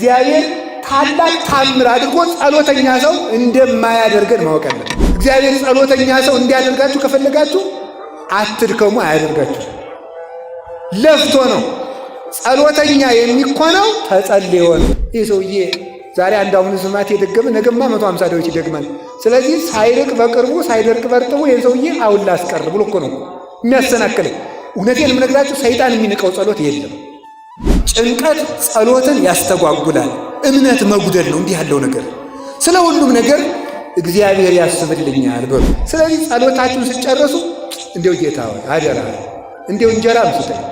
እግዚአብሔር ታላቅ ታምር አድርጎ ጸሎተኛ ሰው እንደማያደርገን ማወቅ አለብን። እግዚአብሔር ጸሎተኛ ሰው እንዲያደርጋችሁ ከፈለጋችሁ አትድከሙ፣ አያደርጋችሁ። ለፍቶ ነው ጸሎተኛ የሚኮነው፣ ተጸልዮ ነው። ይህ ሰውዬ ዛሬ አንድ አሁን ስማት የደገመ ነገማ 150 ዳዊት ይደግማል። ስለዚህ ሳይርቅ በቅርቡ ሳይደርቅ በርጥቡ ይህን ሰውዬ አሁን ላስቀር ብሎ እኮ ነው የሚያሰናክለኝ። እውነቴን የምነግራችሁ ሰይጣን የሚንቀው ጸሎት የለም። ጭንቀት ጸሎትን ያስተጓጉላል። እምነት መጉደል ነው እንዲህ ያለው ነገር። ስለ ሁሉም ነገር እግዚአብሔር ያስብልኛል በሉ። ስለዚህ ጸሎታችሁን ስጨርሱ እንዲው ጌታ ሆይ አደራ እንዲው እንጀራም ስጠኝ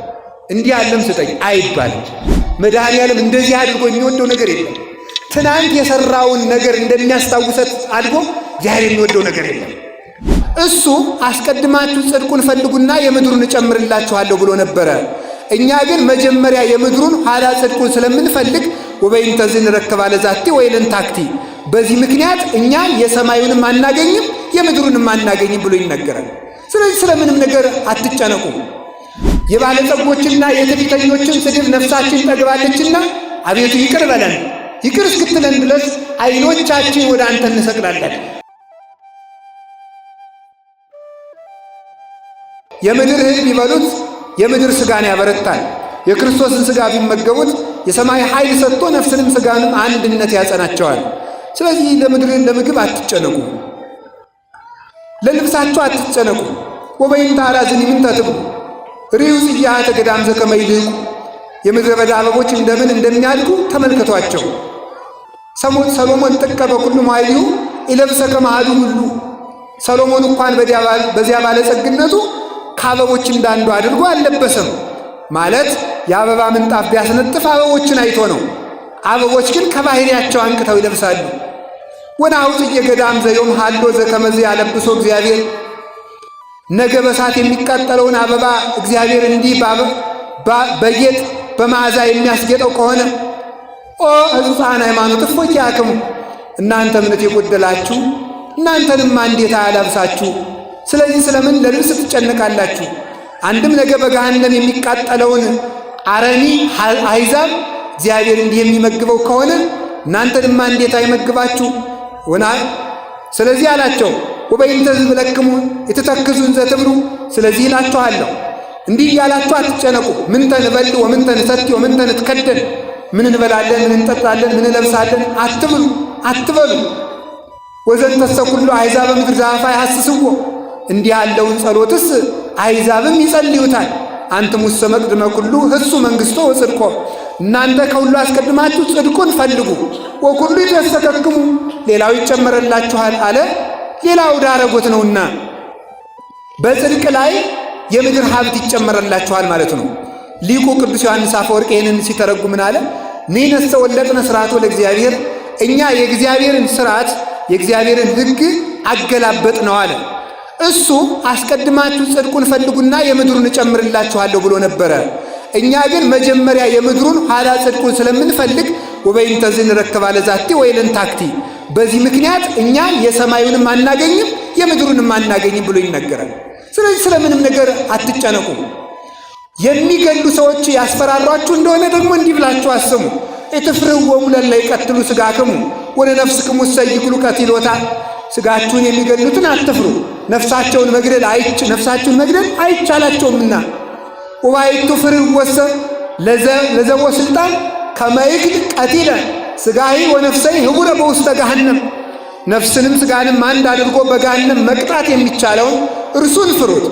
እንዲህ ያለም ስጠኝ አይባልም። መድኃኒዓለም እንደዚህ አድርጎ የሚወደው ነገር የለም። ትናንት የሰራውን ነገር እንደሚያስታውሰት አድርጎ እግዚአብሔር የሚወደው ነገር የለም። እሱ አስቀድማችሁ ጽድቁን ፈልጉና የምድሩን እጨምርላችኋለሁ ብሎ ነበረ። እኛ ግን መጀመሪያ የምድሩን ኋላ ጽድቁን ስለምንፈልግ ወበይንተ ዝንረከባ ለዛቲ ወይለን ታክቲ፣ በዚህ ምክንያት እኛ የሰማዩንም አናገኝም የምድሩንም አናገኝም ብሎ ይነገራል። ስለዚህ ስለምንም ነገር አትጨነቁ። የባለጸጎችና የትዕቢተኞችን ስድብ ነፍሳችን ጠግባለችና አቤቱ ይቅር በለን፣ ይቅር እስክትለን ድረስ ዓይኖቻችን ወደ አንተ እንሰቅላለን። የምድር እህል ቢበሉት የምድር ሥጋን ያበረታል። የክርስቶስን ሥጋ ቢመገቡት የሰማይ ኃይል ሰጥቶ ነፍስንም ሥጋንም አንድነት ያጸናቸዋል። ስለዚህ ለምግብ አትጨነቁ፣ ለልብሳችሁ አትጨነቁ። ወበይንተ አራዝኒ ምንተ ትብሉ ርዩ ጽያሐተ ገዳም ዘከመ ይልህቁ፣ የምድረ በዳ አበቦች እንደምን እንደሚያድጉ ተመልከቷቸው። ሰሎሞን ጥቀ በኩሉ መኃይሊሁ ኢለብሰ ከመ አሐዱ ሁሉ፣ ሰሎሞን እንኳን በዚያ ባለጸግነቱ ከአበቦች እንዳንዱ አድርጎ አልለበሰም። ማለት የአበባ ምንጣፍ ቢያስነጥፍ አበቦችን አይቶ ነው። አበቦች ግን ከባህሪያቸው አንቅተው ይለብሳሉ። ወናሁ ጽጌ ገዳም ዘዮም ሃሎ ዘከመ ያለብሶ እግዚአብሔር፣ ነገ በሳት የሚቃጠለውን አበባ እግዚአብሔር እንዲህ በጌጥ በመዓዛ የሚያስጌጠው ከሆነ ኦ ሕጹፃን ሃይማኖት እፎኪያክሙ፣ እናንተ እምነት የጎደላችሁ እናንተንማ እንዴት አያላብሳችሁ? ስለዚህ ስለምን ለልብስ ትጨነቃላችሁ? አንድም ነገ በገሃነም የሚቃጠለውን አረኒ አሕዛብ እግዚአብሔር እንዲህ የሚመግበው ከሆነ እናንተንማ እንዴት አይመግባችሁ? ስለዚህ አላቸው ወበይንተ ዝብለክሙ የተተክዙን ዘትብሉ፣ ስለዚህ እላችኋለሁ እንዲህ እያላችሁ አትጨነቁ። ምንተ ንበልዕ ወምንተ ንሰቲ ወምንተ ንትከደን፣ ምን እንበላለን ምን እንጠጣለን ምን እንለብሳለን አትብሉ አትበሉ። ወዘንተሰ ኩሉ አሕዛበ ምድር ዘአፋ ያሐስስዎ፣ እንዲህ ያለውን ጸሎትስ አሕዛብም ይጸልዩታል። አንትሙሰ መቅድመ ኩሉ ህሱ መንግሥቶ ወጽድቆ፣ እናንተ ከሁሉ አስቀድማችሁ ጽድቁን ፈልጉ። ወኩሉ ይትሰከክሙ፣ ሌላው ይጨመረላችኋል አለ። ሌላው ዳረጎት ነውና በጽድቅ ላይ የምድር ሀብት ይጨመረላችኋል ማለት ነው። ሊቁ ቅዱስ ዮሐንስ አፈወርቅ ይህንን ሲተረጉም ምን አለ? ንሕነሰ ወለጥነ ሥርዓቶ ለእግዚአብሔር፣ እኛ የእግዚአብሔርን ሥርዓት የእግዚአብሔርን ሕግ አገላበጥ ነው አለ። እሱ አስቀድማችሁ ጽድቁን ፈልጉና የምድሩን እጨምርላችኋለሁ ብሎ ነበረ። እኛ ግን መጀመሪያ የምድሩን ኋላ ጽድቁን ስለምንፈልግ ወበይንተ ዝንረከባ ለዛቲ ወይለን ታክቲ፣ በዚህ ምክንያት እኛ የሰማዩንም አናገኝም የምድሩንም አናገኝም ብሎ ይነገራል። ስለዚህ ስለምንም ነገር አትጨነቁ። የሚገሉ ሰዎች ያስፈራሯችሁ እንደሆነ ደግሞ እንዲህ ብላችሁ አስሙ። ኢትፍርህዎሙ ለእለ ይቀትሉ ሥጋክሙ ወለነፍስክሙ እሰይክሉ ቀቲሎታ፣ ሥጋችሁን የሚገሉትን አትፍሩ፣ ነፍሳችሁን መግደል አይቻላቸውምና። ወባሕቱ ፍርህዎሰ ለዘቦ ሥልጣን ከመ ይግል ቀቲለ ሥጋሂ ወነፍሰሂ ህቡረ በውስተ ገሃነም፣ ነፍስንም ሥጋንም አንድ አድርጎ በገሃነም መቅጣት የሚቻለውን እርሱን ፍሩት።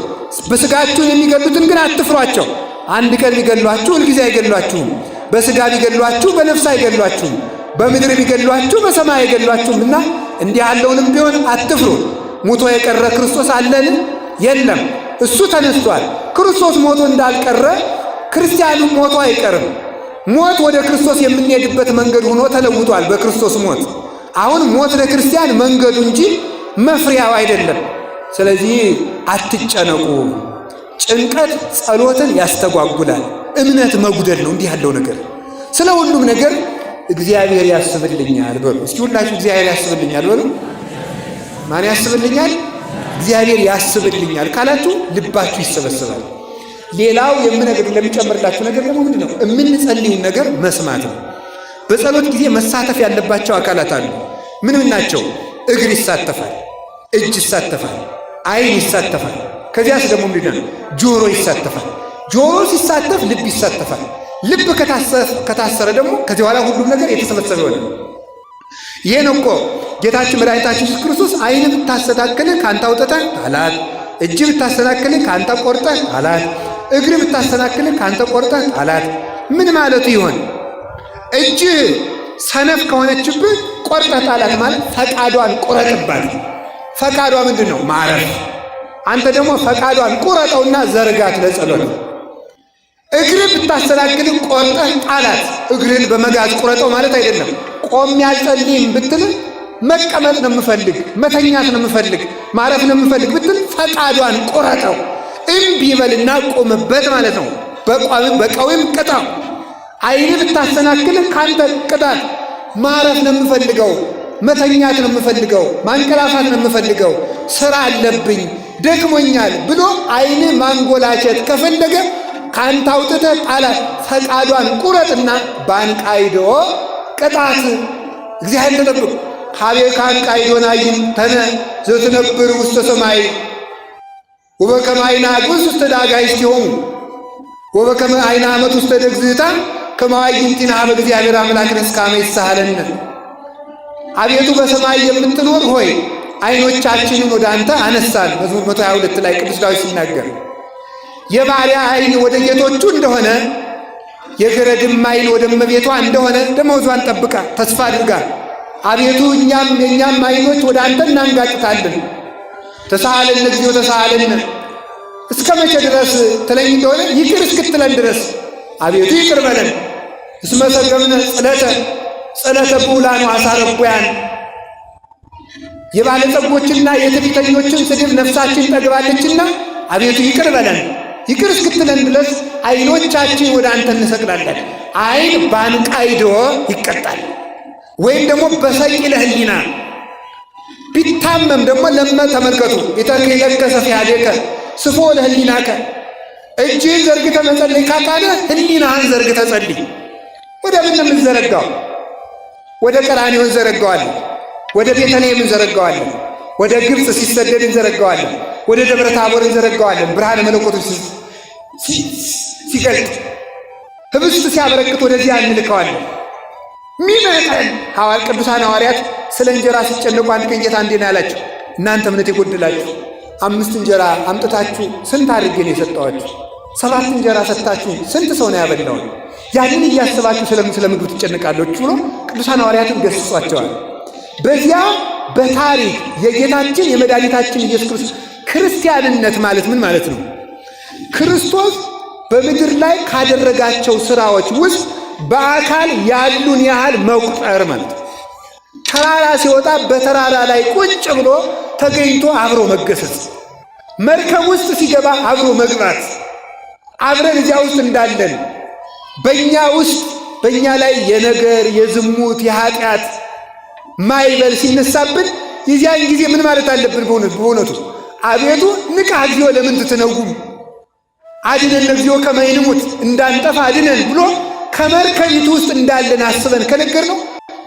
በሥጋችሁን የሚገሉትን ግን አትፍሯቸው። አንድ ቀን ቢገሏችሁ ሁልጊዜ አይገሏችሁም። በሥጋ ቢገሏችሁ በነፍስ አይገሏችሁም። በምድር ቢገሏችሁ በሰማይ አይገሏችሁምና እንዲህ ያለውንም ቢሆን አትፍሩ። ሙቶ የቀረ ክርስቶስ አለን? የለም፣ እሱ ተነስቷል። ክርስቶስ ሞቶ እንዳልቀረ ክርስቲያኑ ሞቶ አይቀርም። ሞት ወደ ክርስቶስ የምንሄድበት መንገድ ሆኖ ተለውጧል በክርስቶስ ሞት። አሁን ሞት ለክርስቲያን መንገዱ እንጂ መፍሪያው አይደለም። ስለዚህ አትጨነቁ። ጭንቀት ጸሎትን ያስተጓጉላል። እምነት መጉደል ነው እንዲህ ያለው ነገር። ስለ ሁሉም ነገር እግዚአብሔር ያስብልኛል በሉ። እስኪ ሁላችሁ እግዚአብሔር ያስብልኛል በሉ። ማን ያስብልኛል? እግዚአብሔር ያስብልኛል ካላችሁ ልባችሁ ይሰበሰባል። ሌላው ለሚጨምርላችሁ ነገር ደግሞ ምንድን ነው? የምንጸልዩን ነገር መስማት ነው። በጸሎት ጊዜ መሳተፍ ያለባቸው አካላት አሉ። ምንም ናቸው? እግር ይሳተፋል፣ እጅ ይሳተፋል፣ ዓይን ይሳተፋል። ከዚያስ ደግሞ ምንድን ነው? ጆሮ ይሳተፋል። ጆሮ ሲሳተፍ ልብ ይሳተፋል። ልብ ከታሰረ ደግሞ ከዚህ በኋላ ሁሉም ነገር የተሰበሰበ ይሆናል። ይሄ ነው እኮ ጌታችን መድኃኒታችን ኢየሱስ ክርስቶስ ዓይን ብታሰናክልህ ከአንተ አውጥተህ ጣላት፣ እጅ ብታሰናክልህ ከአንተ ቆርጠህ ጣላት፣ እግር ብታሰናክልህ ከአንተ ቆርጠህ ጣላት። ምን ማለቱ ይሆን? እጅ ሰነፍ ከሆነችብህ ቆርጠህ ጣላት ማለት ፈቃዷን ቁረጥባት። ፈቃዷ ምንድን ነው? ማረፍ። አንተ ደግሞ ፈቃዷን ቁረጠውና ዘርጋት ለጸሎት። እግር ብታሰናክልህ ቆርጠህ ጣላት። እግርን በመጋዝ ቁረጠው ማለት አይደለም። ቆሜ አልጸልይም ብትል መቀመጥ ነው የምፈልግ፣ መተኛት ነው የምፈልግ፣ ማረፍ ነው የምፈልግ ብትል ፈቃዷን ቁረጠው። እምቢ በልና ቆምበት ማለት ነው። በቀዊም ቅጣው። ዓይን ብታሰናክልህ ካንተ ቅጣት። ማረፍ ነው የምፈልገው፣ መተኛት ነው የምፈልገው፣ ማንቀላፋት ነው የምፈልገው፣ ስራ አለብኝ፣ ደክሞኛል ብሎ ዓይን ማንጎላቸት ከፈለገ ካንተ አውጥተህ ጣላት። ፈቃዷን ቁረጥና ባንቃይዶ ቅጣት። እግዚአብሔር ተጠብቅ። ሀቤ ካንቃይዶን አይን ተነ ዘትነብር ውስተ ሰማይ ወበከመ አይነ አግብስ ውስተ ዳጋይስቲሆሙ ወበከመ አይነ ዓመት ውስተ ደግዝታ ከማዋይንቲና በእግዚአብሔር አምላክ ነስካመ ይሳሃለን። አቤቱ በሰማይ የምትኖር ሆይ ዓይኖቻችንን ወደ አንተ አነሳን። መዝሙር 122 ላይ ቅዱስ ዳዊት ሲናገር የባሪያ ዓይን ወደ ጌቶቹ እንደሆነ የገረድም ዓይን ወደ እመቤቷ እንደሆነ ደመወዟን ጠብቃ ተስፋ አድርጋ አቤቱ የእኛም ዓይኖች ወደ አንተ እናንጋጥታለን። ተሳሃለን እግዚኦ ተሳሃለን። እስከ መቼ ድረስ ትለኝ እንደሆነ ይቅር እስክትለን ድረስ አቤቱ ይቅር በለን። እስመ ሰገምነ ጸለተ ብዑላን ወአሳረኩያን። የባለጸጎችና የትዕቢተኞችን ስድብ ነፍሳችን ጠግባለችና አቤቱ ይቅር በለን። ይቅር እስክትለን ድረስ ዓይኖቻችን ወደ አንተ እንሰቅላለን። ዓይን ባንቃይዶ ይቀጣል፣ ወይም ደግሞ በሰቂለ ሕሊና ቢታመም ደግሞ ተመልከቱ የተከለከ ሰፊሃዴከ ስፎ ለሕሊናከ። እጅህን ዘርግተህ መጸለይ ካቃተ ሕሊናህን ዘርግተህ ጸልይ። ወደ ምን የምንዘረጋው? ወደ ቀራንዮ እንዘረጋዋለን፣ ወደ ቤተልሔም እንዘረጋዋለን፣ ወደ ግብፅ ሲሰደድ እንዘረጋዋለን፣ ወደ ደብረ ታቦር እንዘረጋዋለን። ብርሃነ መለኮቱ ሲገልጥ ህብስት ሲያበረክት ወደዚያ እንልከዋለን። ሚመጠን ቅዱሳን ሐዋርያት ስለ እንጀራ ሲጨነቁ አንድ ቀን ጌታ እንዲህ ነው ያላቸው፣ እናንተ እምነት የጎደላችሁ 5 እንጀራ አምጥታችሁ ስንት አድርጌ ነው የሰጠኋችሁ? 7 እንጀራ ሰጥታችሁ ስንት ሰው ነው ያበላው? ያንን እያስባችሁ ስለ ምግብ ትጨነቃላችሁ ብሎ ቅዱሳን ሐዋርያትን ገስጿቸዋል። በዚያ በታሪክ የጌታችን የመድኃኒታችን ኢየሱስ ክርስቶስ ክርስቲያንነት ማለት ምን ማለት ነው? ክርስቶስ በምድር ላይ ካደረጋቸው ስራዎች ውስጥ በአካል ያሉን ያህል መቁጠር ማለት ነው። ተራራ ሲወጣ በተራራ ላይ ቁጭ ብሎ ተገኝቶ አብሮ መገሰጽ፣ መርከብ ውስጥ ሲገባ አብሮ መግባት፣ አብረን እዚያ ውስጥ እንዳለን በእኛ ላይ የነገር የዝሙት የኃጢአት ማይበል ሲነሳብን የዚያን ጊዜ ምን ማለት አለብን? በእውነቱ አቤቱ ንቃ እግዚኦ ለምን ትትነጉም አድነን እግዚኦ ከመ ንሙት እንዳንጠፋ አድነን ብሎ ከመርከቢቱ ውስጥ እንዳለን አስበን ከነገር ነው።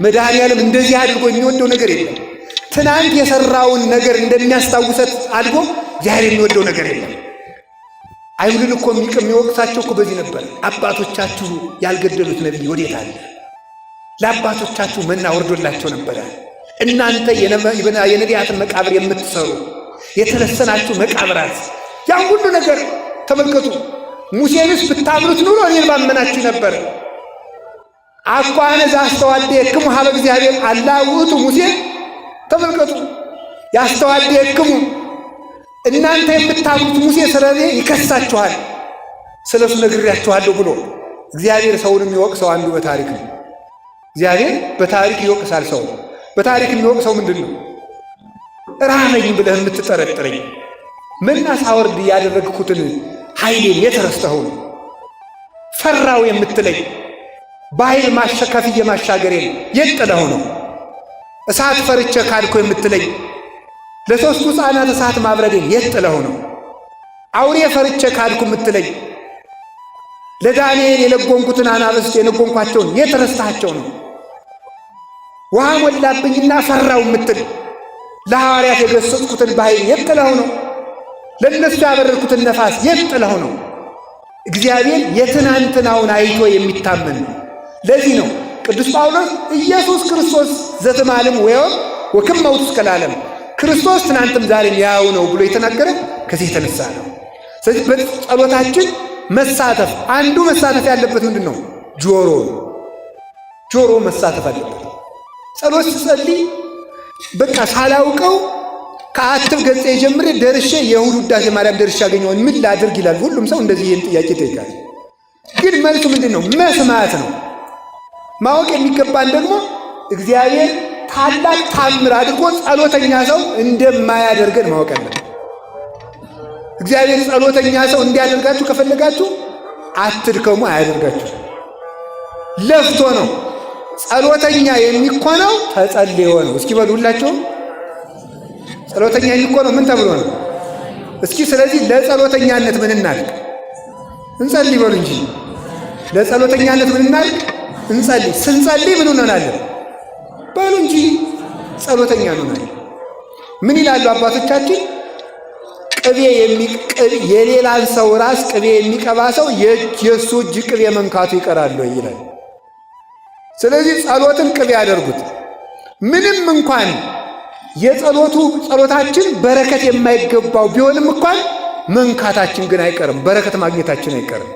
መድኃኔዓለም እንደዚህ አድርጎ የሚወደው ነገር የለም። ትናንት የሰራውን ነገር እንደሚያስታውሰት አድርጎ ዛሬ የሚወደው ነገር የለም። አይሁድን እኮ የሚወቅሳቸው እኮ በዚህ ነበር። አባቶቻችሁ ያልገደሉት ነቢይ ወዴት አለ? ለአባቶቻችሁ መና ወርዶላቸው ነበረ። እናንተ የነቢያትን መቃብር የምትሰሩ የተለሰናችሁ መቃብራት፣ ያን ሁሉ ነገር ተመልከቱ። ሙሴንስ ብታምኑት ኑሮ እኔን ባመናችሁ ነበር። አኳነ ዘአስተዋድየክሙ ሀበ እግዚአብሔር አላ ውእቱ ሙሴ። ተመልከቱ፣ ያስተዋድየክሙ እናንተ የምታምኑት ሙሴ ስለኔ ይከሳችኋል፣ ስለሱ ነግሬያችኋለሁ ብሎ እግዚአብሔር ሰውን የሚወቅሰው አንዱ በታሪክ ነው። እግዚአብሔር በታሪክ ይወቅሳል። ሰው በታሪክ የሚወቅሰው ምንድን ነው? ራበኝ ብለህ የምትጠረጥረኝ መና ሳወርድ ያደረግኩትን ኃይሌን የተረስተኸው ነው። ፈራው የምትለኝ በኃይል ከፍዬ ማሻገሬን የጥለኸው ነው። እሳት ፈርቼ ካድኮ የምትለኝ ለሦስቱ ሕፃናት እሳት ማብረዴን የጥለኸው ነው። አውሬ ፈርቼ ካድኩ የምትለኝ ለዳንኤል የለጎንኩትን አናብስት የለጎንኳቸውን የተረስተሃቸው ነው። ውሃ ሞላብኝና ፈራው የምትል ለሐዋርያት የገሰጽኩትን ባሕር የት ጥለኸው ነው? ለእነሱ ያበረርኩትን ነፋስ የት ጥለኸው ነው? እግዚአብሔር የትናንትናውን አይቶ የሚታመን ነው። ለዚህ ነው ቅዱስ ጳውሎስ ኢየሱስ ክርስቶስ ዘትማልም ወዮም ወክመ ውእቱ እስከ ለዓለም ክርስቶስ ትናንትም ዛሬም ያው ነው ብሎ የተናገረ ከዚህ የተነሳ ነው። ስለዚህ በጸሎታችን መሳተፍ አንዱ መሳተፍ ያለበት ምንድን ነው? ጆሮ መሳተፍ አለበት። ጸሎት ስጸልይ በቃ ሳላውቀው ከአትብ ገጽ ጀምሬ ደርሼ የእሑድ ውዳሴ ማርያም ደርሼ ያገኘውን ምን ላድርግ ይላል። ሁሉም ሰው እንደዚህ ይህን ጥያቄ ይጠይቃል። ግን መልሱ ምንድን ነው? መስማት ነው። ማወቅ የሚገባን ደግሞ እግዚአብሔር ታላቅ ታምር አድርጎ ጸሎተኛ ሰው እንደማያደርገን ማወቅ አለብን። እግዚአብሔር ጸሎተኛ ሰው እንዲያደርጋችሁ ከፈለጋችሁ አትድከሙ፣ አያደርጋችሁ። ለፍቶ ነው። ጸሎተኛ የሚኮነው ተጸልዮ ነው። እስኪ በሉ ሁላችሁም ጸሎተኛ የሚኮነው ምን ተብሎ ነው? እስኪ ስለዚህ ለጸሎተኛነት ምን እናድርግ? እንጸልይ በሉ እንጂ። ለጸሎተኛነት ምን እናድርግ? እንጸልይ። ስንጸልይ ምን እንሆናለን? በሉ እንጂ ጸሎተኛ እንሆናለን። ምን ይላሉ አባቶቻችን? የሌላን ሰው ራስ ቅቤ የሚቀባ ሰው የእሱ እጅ ቅቤ መንካቱ ይቀራል ይላል። ስለዚህ ጸሎትን ቅቤ ያደርጉት። ምንም እንኳን ጸሎታችን በረከት የማይገባው ቢሆንም እንኳን መንካታችን ግን አይቀርም። በረከት ማግኘታችን አይቀርም።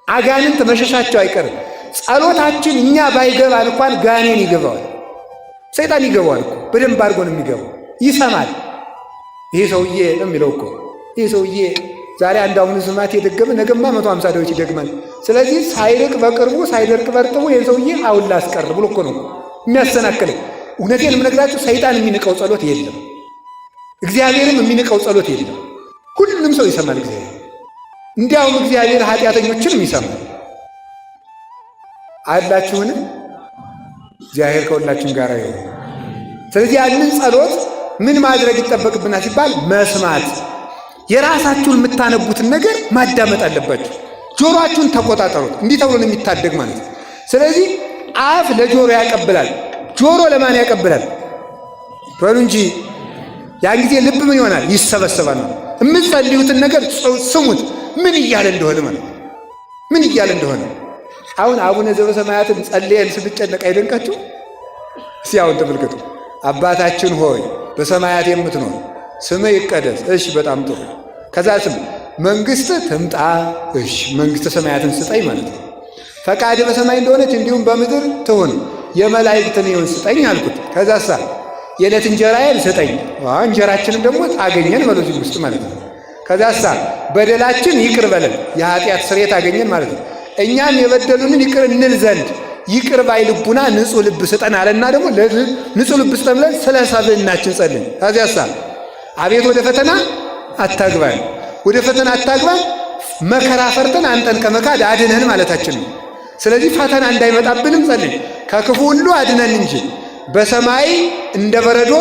አጋንንት መሸሻቸው አይቀርም። ጸሎታችን እኛ ባይገባን እንኳን ጋኔን ይገባዋል፣ ሰይጣን ይገባዋል እኮ በደንብ አድርጎ ነው የሚገባው። ይሰማል። ይሄ ሰውዬ ነው የሚለው እኮ ይሄ ሰውዬ ዛሬ አንድ አሁን ስማት የደገመ ነገማ 150 ዳዊት ይደግማል። ስለዚህ ሳይርቅ በቅርቡ ሳይደርቅ በርጥቡ ይሄን ሰውዬ አሁን ላስቀር ብሎ እኮ ነው የሚያሰናክለው። እውነቴን የምነግራችሁ ሰይጣን የሚንቀው ጸሎት የለም፣ እግዚአብሔርም የሚንቀው ጸሎት የለም። ሁሉንም ሰው ይሰማል እግዚአብሔር። እንዲያውም እግዚአብሔር ኃጢአተኞችንም ይሰማል። አላችሁን? እግዚአብሔር ከሁላችን ጋር ይሁን። ስለዚህ ያንን ጸሎት ምን ማድረግ ይጠበቅብናል ሲባል መስማት። የራሳችሁን የምታነቡትን ነገር ማዳመጥ አለባችሁ። ጆሮአችሁን ተቆጣጠሩት። እንዲህ ተብሎ ነው የሚታደግ ማለት ነው። ስለዚህ አፍ ለጆሮ ያቀብላል። ጆሮ ለማን ያቀብላል? በሉ እንጂ። ያን ጊዜ ልብ ምን ይሆናል? ይሰበሰባል ነው። የምትጸልዩትን ነገር ስሙት፣ ምን እያለ እንደሆነ ማለት ነው። ምን እያለ እንደሆነ አሁን አቡነ ዘበሰማያትን ጸልየን ስንጨነቅ አይደንቃችሁ? እስኪ አሁን ተመልከቱ። አባታችን ሆይ በሰማያት የምትኖር ስምህ ይቀደስ። እሺ፣ በጣም ጥሩ። ከዛ ስም መንግሥትህ ትምጣ። እሺ፣ መንግሥተ ሰማያትን ስጠኝ ማለት ነው። ፈቃድህ በሰማይ እንደሆነች እንዲሁም በምድር ትሁን። የመላእክትን ይሁን ስጠኝ አልኩት። ከዛሳ የዕለት እንጀራዬን ስጠኝ። እንጀራችንን ደግሞ አገኘን በዚህ ውስጥ ማለት ነው። ከዛሳ በደላችን ይቅር በለን፣ የኃጢአት ስርየት አገኘን ማለት ነው። እኛም የበደሉንን ይቅር እንል ዘንድ ይቅር ባይ ልቡና ንጹሕ ልብ ስጠን አለና ደግሞ ንጹሕ ልብ ስጠን ብለን ስለ ሰብዕናችን ጸልን። ከዚያሳ አቤት ወደ ፈተና አታግባን፣ ወደ ፈተና አታግባን፣ መከራ ፈርተን አንተን ከመካድ አድነን ማለታችን ነው። ስለዚህ ፈተና እንዳይመጣብንም ጸልን፣ ከክፉ ሁሉ አድነን እንጂ በሰማይ እንደ በረዶ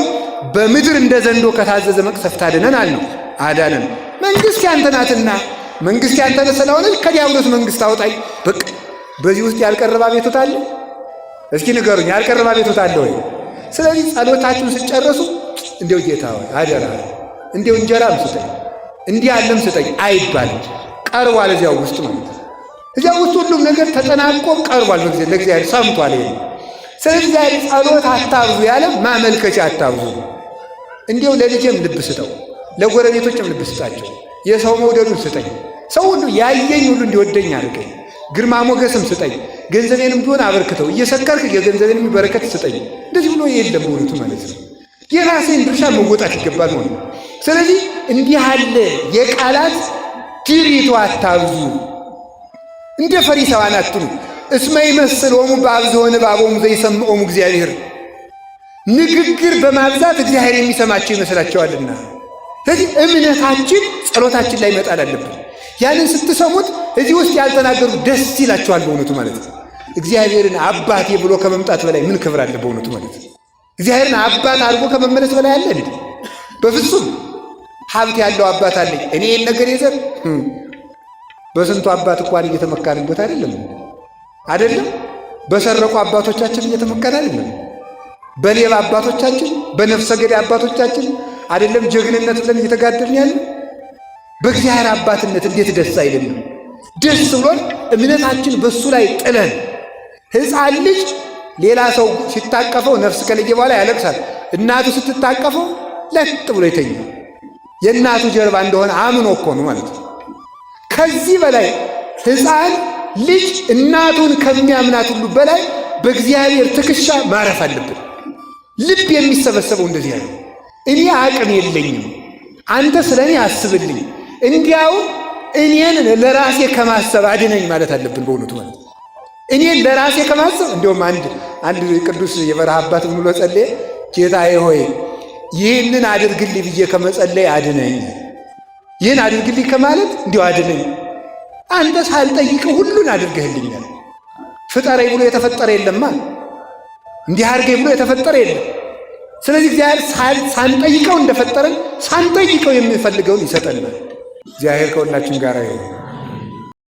በምድር እንደ ዘንዶ ከታዘዘ መቅሰፍት አድነን አልነው። አዳነን። መንግሥት ያንተ ናትና መንግሥት ያንተ ስለሆነች ከዲያብሎስ መንግሥት አውጣኝ። በቃ በዚህ ውስጥ ያልቀረበ አቤቱታ አለ? እስኪ ንገሩኝ፣ ያልቀረበ አቤቱታ አለ ወይ? ስለዚህ ጸሎታችሁን ስጨርሱ እንዲው ጌታ ሆይ አደራ፣ እንዲው እንጀራም ስጠኝ፣ እንዲህ ያለም ስጠኝ አይባልም። ቀርቧል እዚያው ውስጥ ማለት ነው። እዚያው ውስጥ ሁሉም ነገር ተጠናቆ ቀርቧል። ለእግዚአብሔር ሰምቷል። ይሄ ስለዚህ ጸሎት አታብዙ ያለ ማመልከቻ አታብዙ። እንዲው ለልጄም ልብ ስጠው፣ ለጎረቤቶችም ልብ ስጣቸው፣ የሰው መውደዱን ስጠኝ፣ ሰው ሁሉ ያየኝ ሁሉ እንዲወደኝ አድርገኝ፣ ግርማ ሞገስም ስጠኝ፣ ገንዘቤንም ቢሆን አበርክተው፣ እየሰከርክ የገንዘቤንም በረከት ስጠኝ። እንደዚህ ብሎ የለም በእውነቱ ማለት ነው። የራሴን ድርሻ መወጣት ይገባል ማለት ነው። ስለዚህ እንዲህ ያለ የቃላት ድሪቶ አታብዙ። እንደ ፈሪሳውያን አትኑ። እስመ ይመስሎሙ በአብዝሖነ እባቦሙ ዘይሰምዖሙ እግዚአብሔር። ንግግር በማብዛት እግዚአብሔር የሚሰማቸው ይመስላቸዋልና። ስለዚህ እምነታችን ጸሎታችን ላይ መጣል አለብን። ያንን ስትሰሙት እዚህ ውስጥ ያልተናገሩት ደስ ይላቸዋል በእውነቱ ማለት ነው። እግዚአብሔርን አባቴ ብሎ ከመምጣት በላይ ምን ክብር አለ በእውነቱ ማለት ነው። እግዚአብሔርን አባት አድርጎ ከመመለስ በላይ አለ እንዴ? በፍጹም። ሀብት ያለው አባት አለኝ እኔ ይህን ነገር ይዘር በስንቱ አባት እንኳን እየተመካንበት አይደለም? በሰረቁ አባቶቻችን እየተመካን አይደለም? በሌባ አባቶቻችን፣ በነፍሰ ገዳይ አባቶቻችን አይደለም ጀግንነት ብለን እየተጋደልን ያለ በእግዚአብሔር አባትነት እንዴት ደስ አይልም? ደስ ብሎን እምነታችን በሱ ላይ ጥለን ሕፃን ልጅ ሌላ ሰው ሲታቀፈው ነፍስ ከለየ በኋላ ያለቅሳል። እናቱ ስትታቀፈው ለጥ ብሎ ይተኛል። የእናቱ ጀርባ እንደሆነ አምኖ እኮ ነው ማለት ነው። ከዚህ በላይ ሕፃን ልጅ እናቱን ከሚያምናት ሁሉ በላይ በእግዚአብሔር ትከሻ ማረፍ አለብን። ልብ የሚሰበሰበው እንደዚህ ያለ እኔ አቅም የለኝም፣ አንተ ስለ እኔ አስብልኝ፣ እንዲያው እኔን ለራሴ ከማሰብ አድነኝ ማለት አለብን። በእውነቱ ማለት እኔን ለራሴ ከማሰብ እንዲሁም አንድ ቅዱስ የበረሃ አባት ብሎ ጸለየ፣ ጌታዬ ሆይ ይህንን አድርግልኝ ብዬ ከመጸለይ አድነኝ፣ ይህን አድርግልኝ ከማለት እንዲሁ አድነኝ። አንተ ሳልጠይቅ ሁሉን አድርገህልኛል። ፍጠረኝ ብሎ የተፈጠረ የለማ፣ እንዲህ አድርገኝ ብሎ የተፈጠረ የለም። ስለዚህ እግዚአብሔር ሳንጠይቀው እንደፈጠረን ሳንጠይቀው የሚፈልገውን ይሰጠናል። እግዚአብሔር ከሁላችን ጋር ይሁን።